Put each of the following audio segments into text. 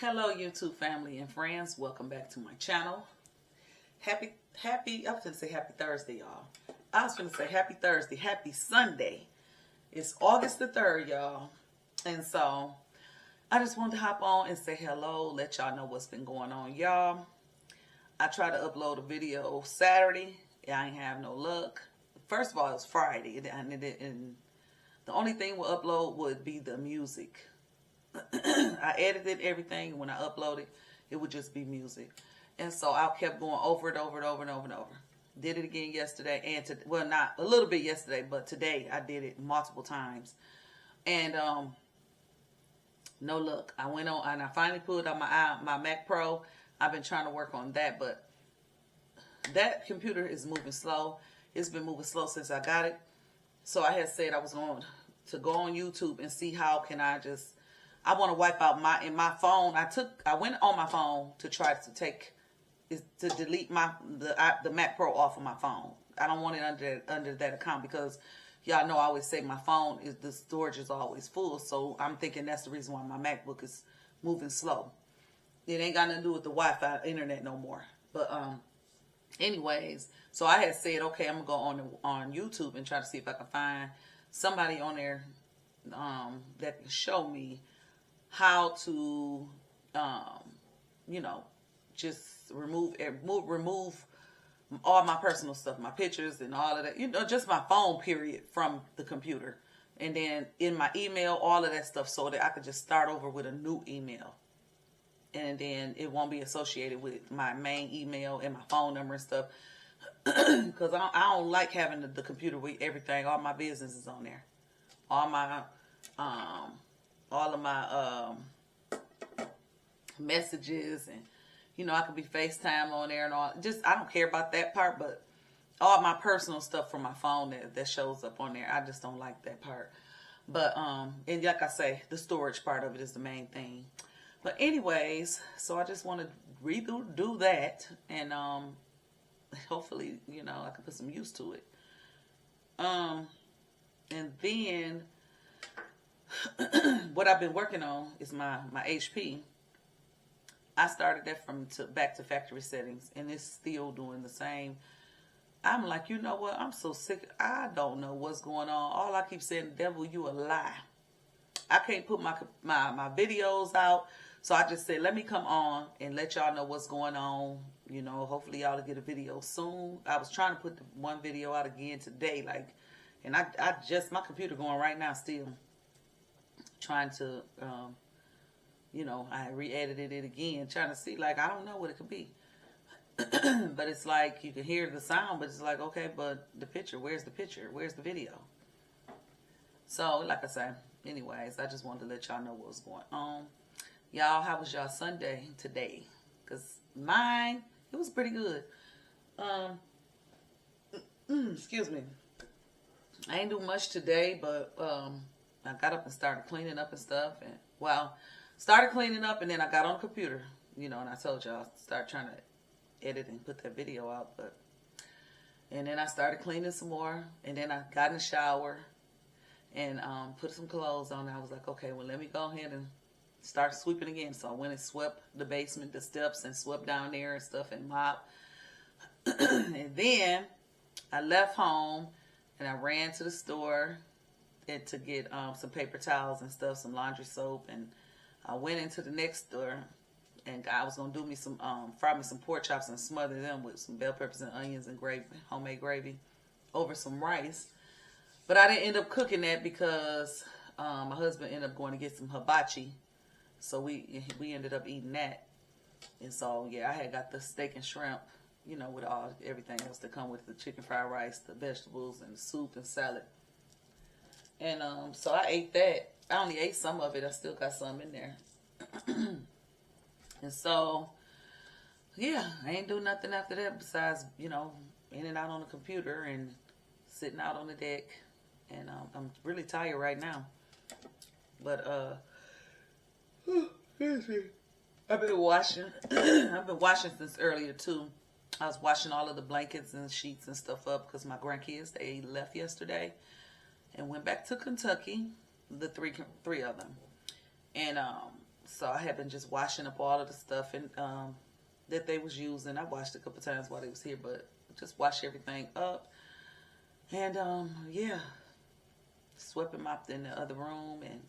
Hello YouTube family and friends, welcome back to my channel. I was gonna say happy Thursday, y'all. I was gonna say happy Thursday, happy Sunday. It's August the 3rd, y'all. And so I just wanted to hop on and say hello, let y'all know what's been going on, y'all. I tried to upload a video Saturday. I ain't have no luck. First of all, it was Friday, and the only thing we'll upload would be the music. I edited everything. When I uploaded, it would just be music. And so I kept going over it, over and over and over and over. Did it again yesterday. And well, not a little bit yesterday, but today I did it multiple times. And no luck. I went on and I finally put on my Mac Pro. I've been trying to work on that, but that computer is moving slow. It's been moving slow since I got it. So I had said I was going to go on YouTube and see how can I want to wipe out my phone. I went on my phone to try to delete the Mac Pro off of my phone. I don't want it under that account because y'all know I always say my phone the storage is always full. So I'm thinking that's the reason why my MacBook is moving slow. It ain't got nothing to do with the Wi-Fi internet no more. But anyways, so I had said, okay, I'm gonna go on YouTube and try to see if I can find somebody on there that can show me how to, just remove all my personal stuff, my pictures and all of that, just my phone period from the computer. And then in my email, all of that stuff so that I could just start over with a new email. And then it won't be associated with my main email and my phone number and stuff. Because I don't like having the computer with everything. All my business is on there. All of my messages and I could be FaceTime on there and all. I don't care about that part, but all my personal stuff from my phone that shows up on there, I just don't like that part. But and like I say, the storage part of it is the main thing. But anyways, so I just want to do that, and hopefully I can put some use to it. And then what I've been working on is my HP. I started that back to factory settings, and it's still doing the same. I'm like, you know what? I'm so sick. I don't know what's going on. All I keep saying, devil, you a lie. I can't put my videos out. So I just said, let me come on and let y'all know what's going on. Hopefully y'all will get a video soon. I was trying to put the one video out again today, and my computer going right now still. Trying to, I re-edited it again, trying to see, I don't know what it could be. But it's like, you can hear the sound, but it's like, okay, but the picture, where's the picture? Where's the video? So, like I said, anyways, I just wanted to let y'all know what was going on. Y'all, how was y'all Sunday today? Because mine, it was pretty good. Excuse me. I ain't do much today, but I got up and started cleaning up and stuff. And started cleaning up, and then I got on the computer, and I told y'all start trying to edit and put that video out. And then I started cleaning some more, and then I got in the shower and put some clothes on. I was like, okay, well, let me go ahead and start sweeping again. So I went and swept the basement, the steps, and swept down there and stuff and mopped. And then I left home and I ran to the store to get some paper towels and stuff, some laundry soap, and I went into the next store and I was gonna do me some fry me some pork chops and smother them with some bell peppers and onions and gravy, homemade gravy, over some rice. But I didn't end up cooking that because my husband ended up going to get some hibachi. So we ended up eating that. And so, yeah, I had got the steak and shrimp, with everything else that come with the chicken fried rice, the vegetables, and the soup and salad. And so I ate that. I only ate some of it. I still got some in there. And so, yeah, I ain't do nothing after that besides, in and out on the computer and sitting out on the deck. And I'm really tired right now. But, I've been washing. I've been washing since earlier too. I was washing all of the blankets and sheets and stuff up because my grandkids, they left yesterday and went back to Kentucky, the three of them. And So I have been just washing up all of the stuff and that they was using. I washed a couple times while they was here, but just wash everything up. And yeah, swept and mopped in the other room, and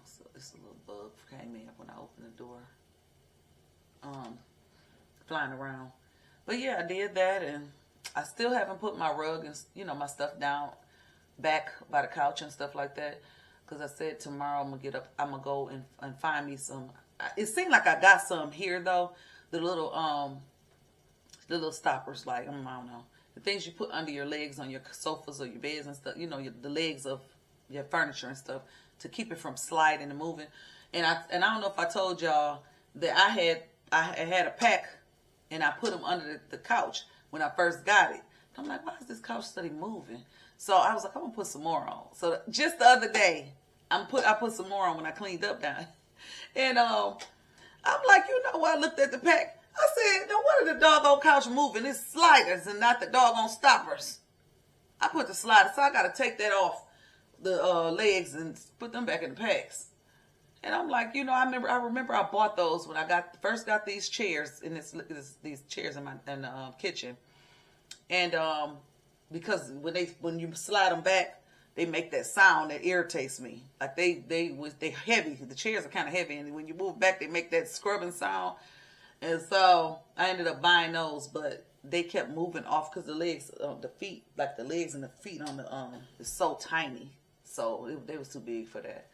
so this little bug came in when I opened the door, flying around. But yeah, I did that, and I still haven't put my rug and my stuff down back by the couch and stuff like that. Because I said tomorrow I'm gonna get up. I'm gonna go and find me some. It seemed like I got some here though. The little stoppers, like I don't know, the things you put under your legs on your sofas or your beds and stuff. The legs of your furniture and stuff to keep it from sliding and moving. And I don't know if I told y'all that I had a pack and I put them under the couch when I first got it. I'm like, why is this couch steady moving? So I was like, I'm gonna put some more on. So just the other day, I put some more on when I cleaned up down. And I'm like, I looked at the pack. I said, no wonder the doggone couch moving. It's sliders and not the doggone stoppers. I put the sliders, so I gotta take that off the legs and put them back in the packs. And I'm like, I remember I bought those when I first got these chairs in these chairs in the kitchen. And because when you slide them back, they make that sound that irritates me. Like they heavy. The chairs are kind of heavy, and when you move back, they make that scrubbing sound. And so I ended up buying those, but they kept moving off because the legs, the feet, like the legs and the feet on the is so tiny. So they was too big for that.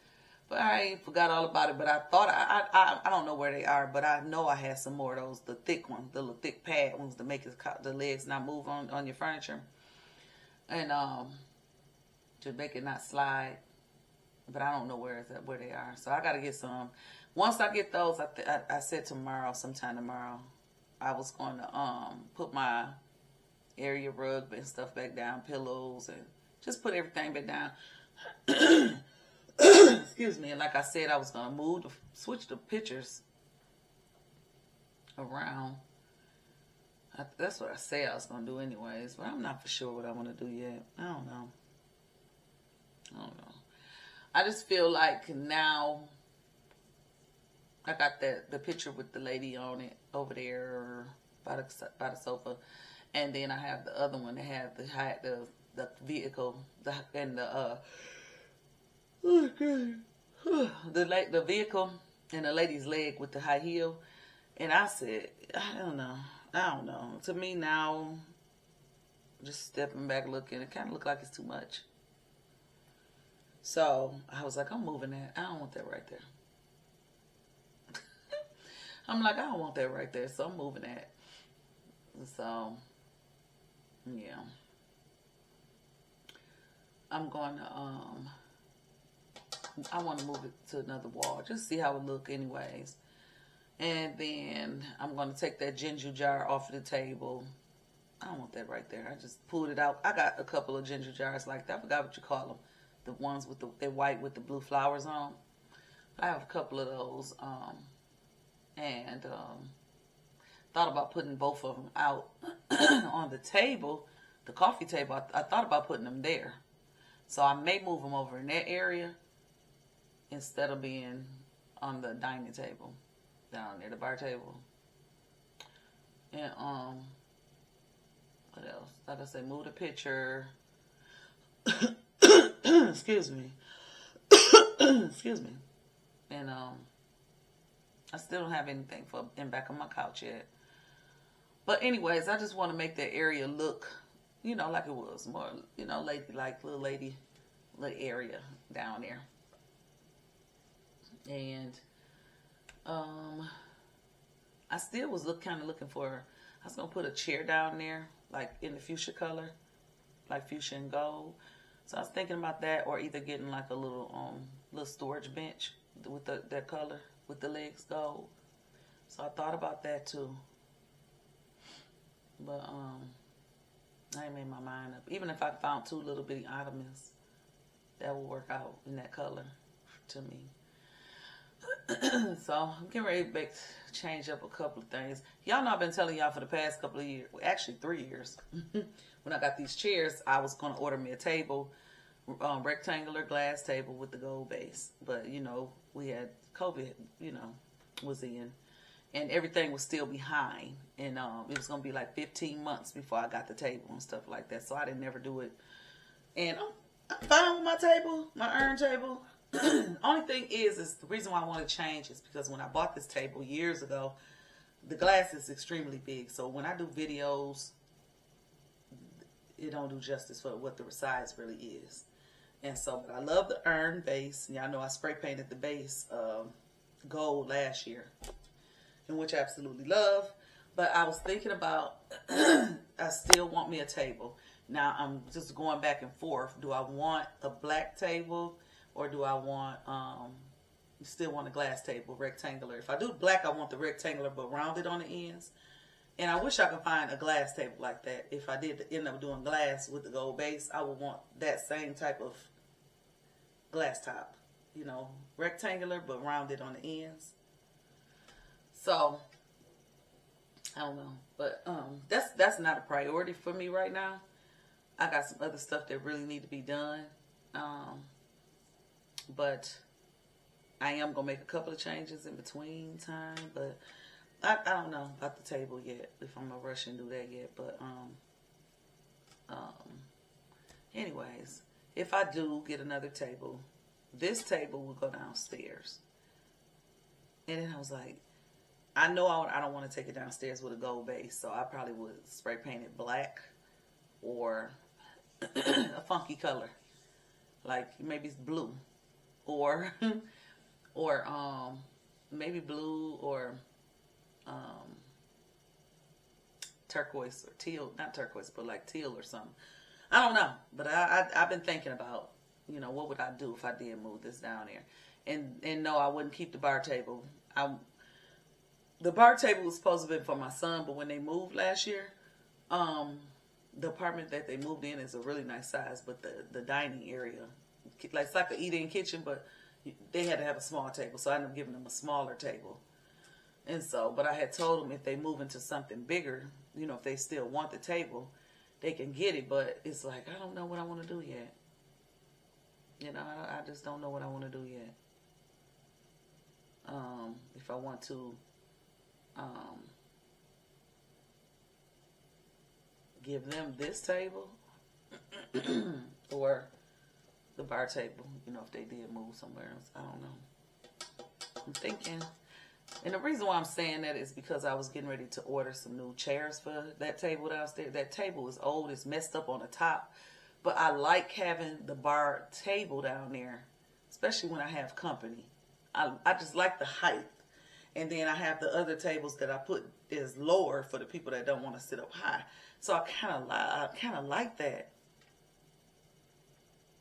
But I forgot all about it. But I thought I don't know where they are, but I know I had some more of those, the thick ones, the little thick pad ones to make the legs not move on your furniture, and to make it not slide. But I don't know where they are. So I got to get some. Once I get those, I said sometime tomorrow, I was going to put my area rug and stuff back down, pillows, and just put everything back down. Excuse me. And like I said, I was going to switch the pictures around. That's what I said I was going to do anyways, but I'm not for sure what I want to do yet. I don't know. I just feel like now I got the picture with the lady on it over there by the sofa, and then I have the other one that had the vehicle and the vehicle and the lady's leg with the high heel. And I said, I don't know. To me now, just stepping back looking, it kind of looked like it's too much. So I was like, I'm moving that. I don't want that right there. I'm like, I don't want that right there. So I'm moving that. So, yeah. I'm going to, I want to move it to another wall. Just see how it look anyways. And then I'm going to take that ginger jar off of the table. I don't want that right there. I just pulled it out. I got a couple of ginger jars like that. I forgot what you call them. The ones with they're white with the blue flowers on. I have a couple of those. And thought about putting both of them out on the table, the coffee table. I thought about putting them there. So I may move them over in that area instead of being on the dining table, down near the bar table. And what else? Like I said, move the picture. Excuse me. Excuse me. And I still don't have anything in back on my couch yet. But anyways, I just want to make that area look, like it was more, little area down there. And I still was kind of looking for. I was gonna put a chair down there, like in the fuchsia color, like fuchsia and gold. So I was thinking about that, or either getting like a little storage bench with that color with the legs gold. So I thought about that too. But I ain't made my mind up. Even if I found 2 little bitty ottomans, that will work out in that color to me. So I'm getting ready to change up a couple of things. Y'all know I've been telling y'all for the past couple of years, actually 3 years. When I got these chairs, I was going to order me a table rectangular glass table with the gold base. But, you know, we had COVID, you know, was in. And everything was still behind. And it was going to be like 15 months before I got the table and stuff like that. So I didn't never do it. And I'm fine with my table, my urn table. Only thing is the reason why I want to change is because when I bought this table years ago, the glass is extremely big. So when I do videos, it don't do justice for what the size really is. And so, but I love the urn base. Y'all know I spray painted the base gold last year, and which I absolutely love. But I was thinking about, I still want me a table. Now I'm just going back and forth. Do I want a black table, or do I want still want a glass table, rectangular? If I do black, I want the rectangular but rounded on the ends. And I wish I could find a glass table like that. If I did end up doing glass with the gold base, I would want that same type of glass top. You know, rectangular but rounded on the ends. So I don't know, but that's not a priority for me right now. I got some other stuff that really need to be done, but I am gonna make a couple of changes in between time. But I don't know about the table yet, if I'm gonna rush and do that yet. But anyways, if I do get another table, this table will go downstairs. And then I was like, I know I don't want to take it downstairs with a gold base, so I probably would spray paint it black or a funky color, like maybe it's blue, or maybe blue or turquoise or teal, not turquoise, but like teal or something. I don't know, but I've been thinking about, you know, what would I do if I did move this down there, and no, I wouldn't keep the bar table. The bar table was supposed to be for my son, but when they moved last year, the apartment that they moved in is a really nice size, but the dining area, like it's like an eat-in kitchen, but they had to have a small table, so I ended up giving them a smaller table. And so, but I had told them if they move into something bigger, you know, if they still want the table, they can get it, but it's like, I don't know what I want to do yet. You know, I just don't know what I want to do yet. If I want to give them this table or the bar table, you know, if they did move somewhere else. I don't know. I'm thinking. And the reason why I'm saying that is because I was getting ready to order some new chairs for that table downstairs. That table is old. It's messed up on the top. But I like having the bar table down there, especially when I have company. I just like the height. And then I have the other tables that I put is lower for the people that don't want to sit up high. So I kind of like that.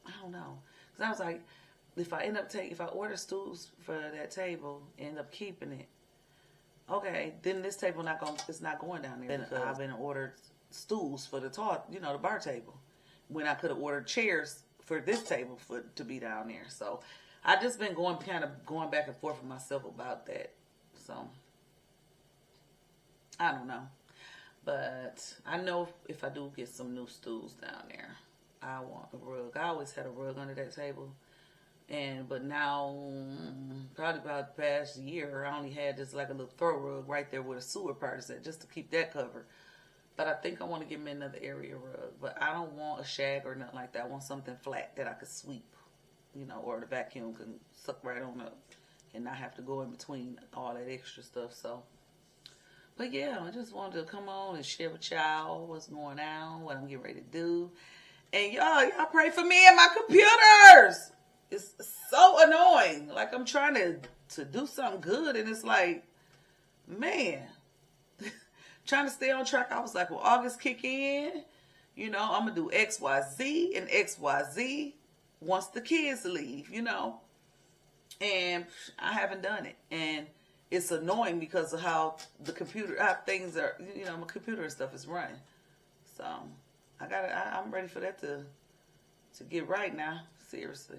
I don't know, because I was like, if I order stools for that table, end up keeping it, okay, then this table it's not going down there. Then I've been ordered stools for the the bar table, when I could have ordered chairs for this table to be down there. So I just been going back and forth with myself about that. So I don't know, but I know if I do get some new stools down there, I want a rug. I always had a rug under that table, but now probably about the past year, I only had just like a little throw rug right there where the sewer part is at, just to keep that covered. But I think I want to give me another area rug. But I don't want a shag or nothing like that. I want something flat that I could sweep, or the vacuum can suck right on up and not have to go in between all that extra stuff. So, but yeah, I just wanted to come on and share with y'all what's going on, what I'm getting ready to do. And y'all pray for me and my computers. It's so annoying. Like I'm trying to do something good, and it's like, man, trying to stay on track. I was like, well, August kick in, I'm gonna do X, Y, Z and X, Y, Z once the kids leave, and I haven't done it, and it's annoying because of how things are, my computer and stuff is running. So I'm ready for that to get right now, seriously.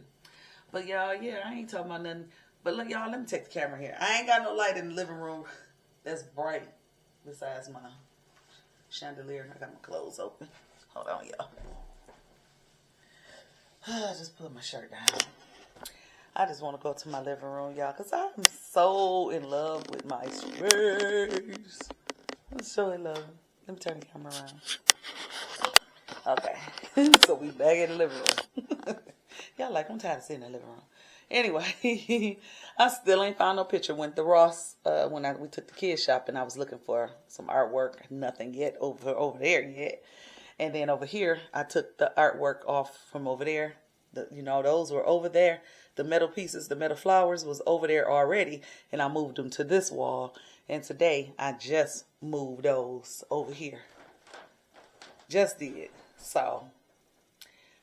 But y'all, I ain't talking about nothing. But look, y'all, let me take the camera here. I ain't got no light in the living room that's bright besides my chandelier. I got my clothes open. Hold on, y'all. Just put my shirt down. I just want to go to my living room, y'all, because I'm so in love with my space. I'm so in love. Let me turn the camera around. Okay. So we back in the living room. Y'all like, I'm tired of sitting in the living room. Anyway, I still ain't found no picture. Went to Ross when we took the kids shopping. I was looking for some artwork. Nothing yet over there yet. And then over here, I took the artwork off from over there. Those were over there. The metal pieces, the metal flowers was over there already. And I moved them to this wall. And today, I just moved those over here. Just did. So,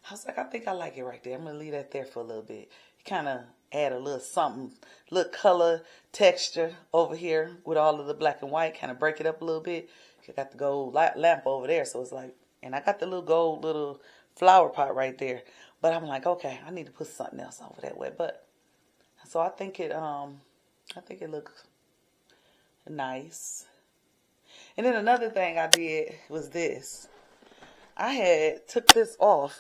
I was like, I think I like it right there. I'm going to leave that there for a little bit. Kind of add a little something, little color, texture over here with all of the black and white. Kind of break it up a little bit. I got the gold lamp over there. So, it's like, and I got the little flower pot right there. But I'm like, okay, I need to put something else over that way. But so I think it looks nice. And then another thing I did was this. I had took this off,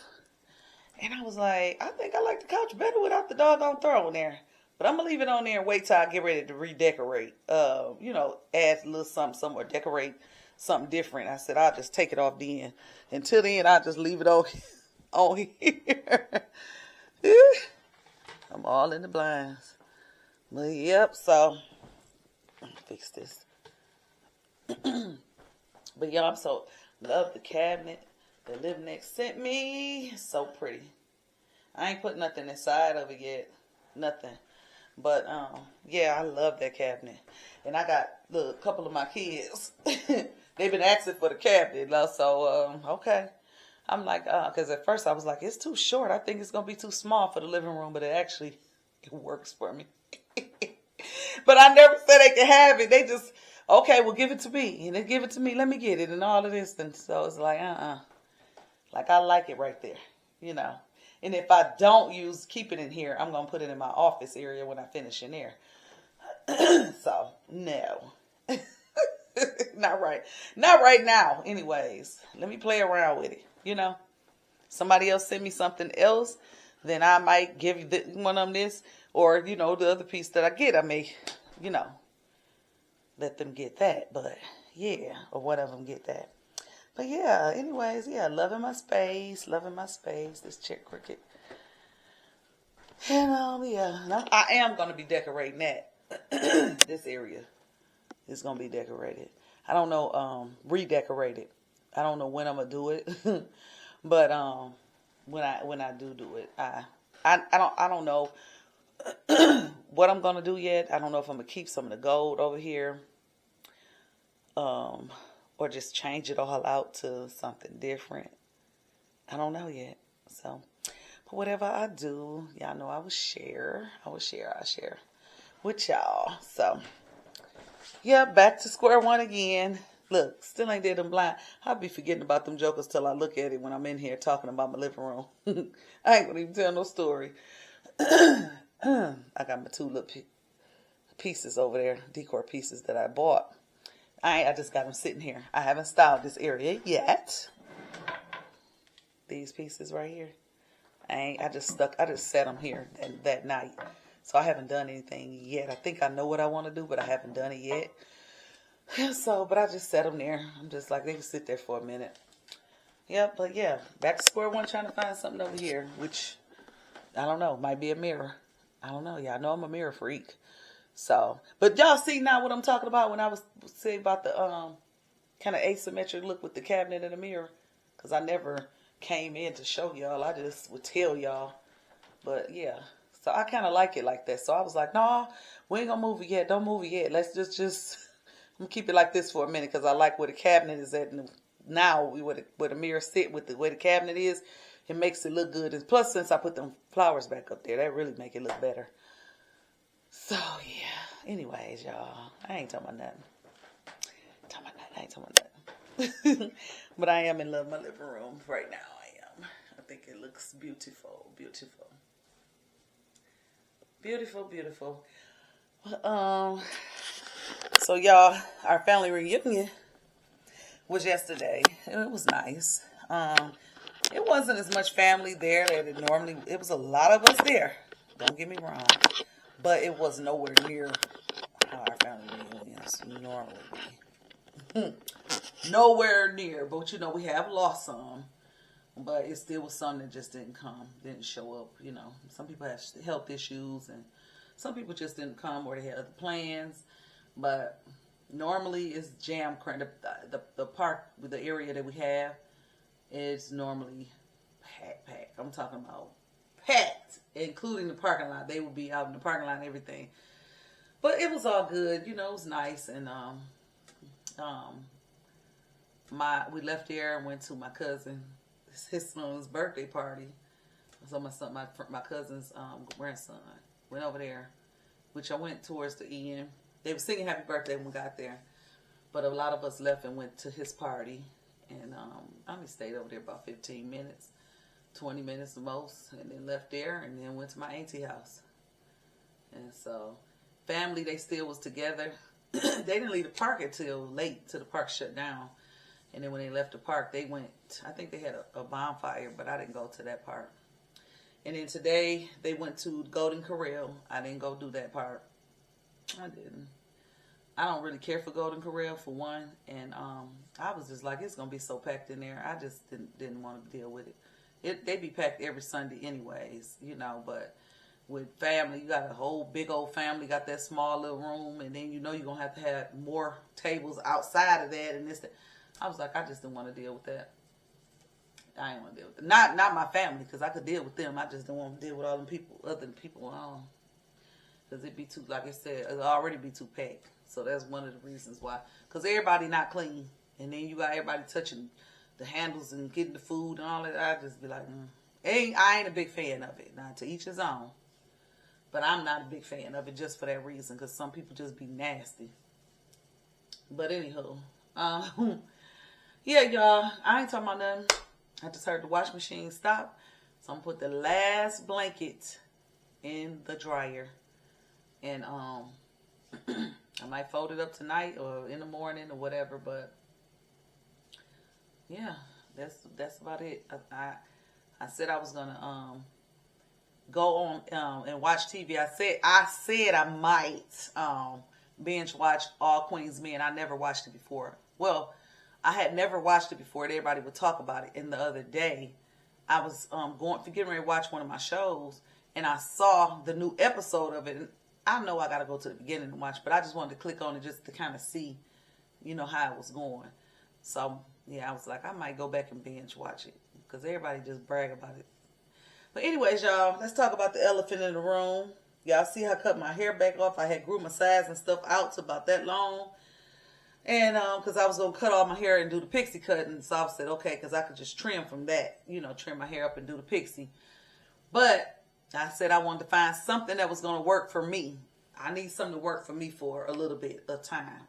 and I was like, I think I like the couch better without the doggone throne there. But I'm gonna leave it on there and wait till I get ready to redecorate. Add a little something somewhere, decorate something different. I said I'll just take it off then. Until then, I'll just leave it on here. I'm all in the blinds. But yep, so let me fix this. But y'all, I'm so love the cabinet that Live Next sent me. It's so pretty. I ain't put nothing inside of it yet. Nothing. But yeah, I love that cabinet. And I got a couple of my kids. They've been asking for the cabinet, so okay. I'm like, because at first I was like, it's too short. I think it's going to be too small for the living room, but it works for me. But I never said they could have it. They just, okay, well, give it to me. And they give it to me. Let me get it and all of this. And so it's like, Like, I like it right there, And if I don't keep it in here, I'm going to put it in my office area when I finish in there. So, no. Not right now. Anyways, let me play around with it. Somebody else send me something else, then I might give you one of them this, or the other piece that I get, I may, let them get that. But yeah, or one of them get that. But yeah, anyways, yeah, loving my space. This chick cricket, and yeah, I am gonna be decorating that. This area is gonna be decorated. I don't know, redecorated. I don't know when I'm gonna do it, but when I do it, I don't know what I'm gonna do yet. I don't know if I'm gonna keep some of the gold over here, or just change it all out to something different. I don't know yet. So, but whatever I do, y'all know I will share. I'll share with y'all. So. Yeah, back to square one again. Look, still ain't did them blind. I'll be forgetting about them jokers till I look at it when I'm in here talking about my living room. I ain't gonna even tell no story. I got my two little pieces over there, decor pieces that I bought. I just got them sitting here. I haven't styled this area yet. These pieces right here. I just set them here that night. So I haven't done anything yet. I think I know what I want to do, but I haven't done it yet. So, but I just set them there. I'm just like, they can sit there for a minute. Yeah, but yeah, back to square one, trying to find something over here, which, I don't know, might be a mirror. I don't know. Y'all know I'm a mirror freak. So, but y'all see now what I'm talking about when I was saying about the kind of asymmetric look with the cabinet and the mirror? Because I never came in to show y'all. I just would tell y'all. But yeah. So I kind of like it like that. So I was like, no, we ain't going to move it yet. Don't move it yet. Let's just I'm going to keep it like this for a minute because I like where the cabinet is at. And now where the mirror sit with the way the cabinet is, it makes it look good. And plus, since I put them flowers back up there, that really make it look better. So, yeah. Anyways, y'all, I ain't talking about nothing. I ain't talking about nothing. But I am in love with my living room right now. I am. I think it looks beautiful. Beautiful. So y'all, our family reunion was yesterday. It was nice. It wasn't as much family there that it normally. It was a lot of us there. Don't get me wrong, but it was nowhere near how our family reunions normally be. Nowhere near, but you know we have lost some, but it still was some that just didn't come, didn't show up. You know, some people have health issues, and some people just didn't come or they had other plans. But normally it's jam cramped. The park, the area that we have, is normally packed. I'm talking about packed, including the parking lot. They would be out in the parking lot and everything. But it was all good. You know, it was nice. And we left there and went to my cousin, his son's birthday party. So my cousin's grandson went over there, which I went towards the end. They were singing happy birthday when we got there. But a lot of us left and went to his party. And I only stayed over there about 15 minutes, 20 minutes the most. And then left there and then went to my auntie house. And so, family, they still was together. They didn't leave the park until late, till the park shut down. And then when they left the park, they went, I think they had a bonfire, but I didn't go to that part. And then today, they went to Golden Corral. I didn't go do that part. I didn't. I don't really care for Golden Corral, for one. And I was just like, it's going to be so packed in there. I just didn't want to deal with it. They be packed every Sunday anyways, you know. But with family, you got a whole big old family, got that small little room. And then you know you're going to have more tables outside of that and this, that. I was like, I just didn't want to deal with that. I ain't want to deal with it. Not my family, because I could deal with them. I just don't want to deal with all them people, other people. Because it'd be too, like I said, it'll already be too packed. So that's one of the reasons why. Because everybody not clean. And then you got everybody touching the handles and getting the food and all that. I just be like, I ain't a big fan of it. Now, to each his own. But I'm not a big fan of it just for that reason. Because some people just be nasty. But anywho. Yeah, y'all. I ain't talking about nothing. I just heard the washing machine stop. So I'm going to put the last blanket in the dryer. And I might fold it up tonight or in the morning or whatever. But yeah, that's about it. I said I was going to go on and watch TV. I said I might binge watch All Queen's Men. I never watched it before. Well, I had never watched it before. Everybody would talk about it. And the other day, I was getting ready to watch one of my shows, and I saw the new episode of it. And I know I got to go to the beginning and watch, but I just wanted to click on it just to kind of see, you know, how it was going. So, yeah, I was like, I might go back and binge watch it because everybody just brag about it. But anyways, y'all, let's talk about the elephant in the room. Y'all see how I cut my hair back off? I had grew my sides and stuff out to about that long. And because I was going to cut all my hair and do the pixie cut. And so I said, okay, because I could just trim from that. You know, trim my hair up and do the pixie. But I said I wanted to find something that was going to work for me. I need something to work for me for a little bit of time.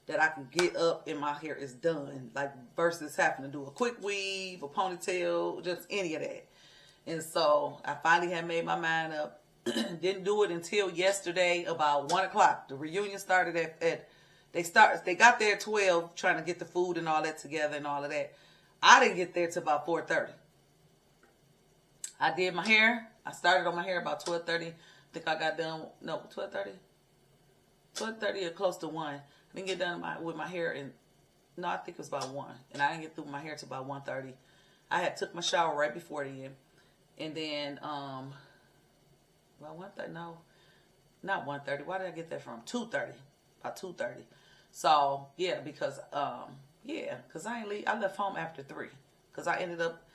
That I can get up and my hair is done. Like versus having to do a quick weave, a ponytail, just any of that. And so I finally had made my mind up. Didn't do it until yesterday about 1 o'clock. The reunion started at They got there at 12 trying to get the food and all that together and all of that. I didn't get there till about 4:30. I did my hair. I started on my hair about 12:30. I think I got done, 12:30? 12:30 or close to 1. I didn't get done with my hair, I think it was about 1. And I didn't get through my hair till about 1:30. I had took my shower right before then. And then, about 1:30, no, not 1:30. Why did I get that from? 2:30, about 2:30. So, yeah, because I left home after 3. Because I ended up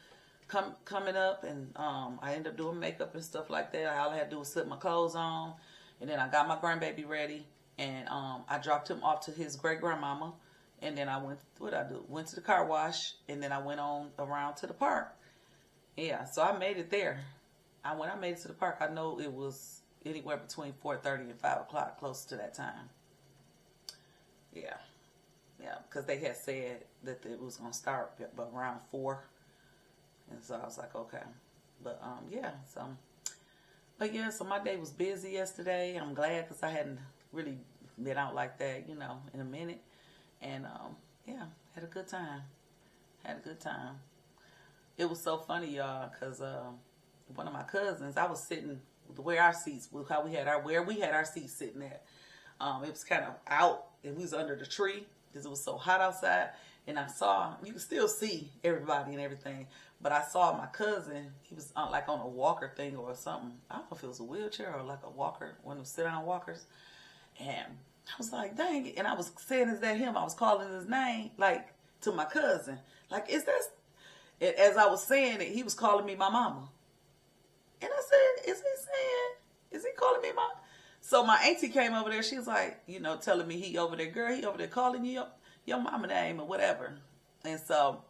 coming up and I ended up doing makeup and stuff like that. All I had to do was slip my clothes on. And then I got my grandbaby ready. And I dropped him off to his great-grandmama. And then I went to the car wash. And then I went on around to the park. Yeah, so I made it there. When I made it to the park, I know it was anywhere between 4:30 and 5 o'clock, close to that time. Yeah, because they had said that it was going to start around 4. And so I was like, okay. But, so my day was busy yesterday. I'm glad because I hadn't really been out like that, in a minute. And, had a good time. it was so funny, y'all, because one of my cousins, I was sitting where our seats, where we had our seats sitting at. It was kind of out, and we was under the tree because it was so hot outside. And I saw, you could still see everybody and everything, but I saw my cousin. He was like on a walker thing or something. I don't know if it was a wheelchair or like a walker, one of those sit-down walkers. And I was like, dang it. And I was saying, is that him? I was calling his name, like, to my cousin. Like, is that? And as I was saying it, he was calling me my mama. And I said, is he calling me my? So my auntie came over there. She was like, telling me he over there, girl, he over there calling you your mama name or whatever. And so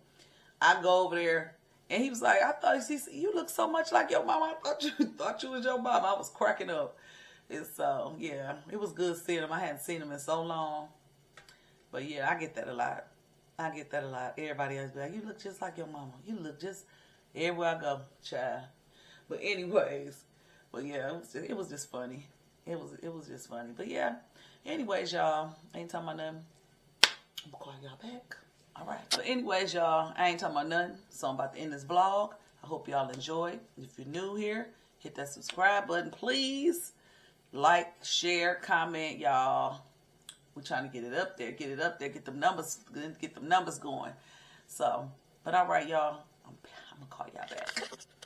I go over there, and he was like, I thought you look so much like your mama. I thought you was your mama. I was cracking up. And so, yeah, it was good seeing him. I hadn't seen him in so long. But, yeah, I get that a lot. Everybody else be like, you look just like your mama. You look just everywhere I go, child. But anyways, yeah, it was just funny. It was just funny. But, yeah, anyways, y'all, I ain't talking about nothing. I'm going to call y'all back. All right. But anyways, y'all, I ain't talking about nothing. So I'm about to end this vlog. I hope y'all enjoyed. If you're new here, hit that subscribe button, please. Like, share, comment, y'all. We're trying to get it up there, get them numbers going. So, but all right, y'all. I'm gonna call y'all back.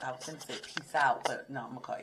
I was gonna say peace out, but no, I'm gonna call you.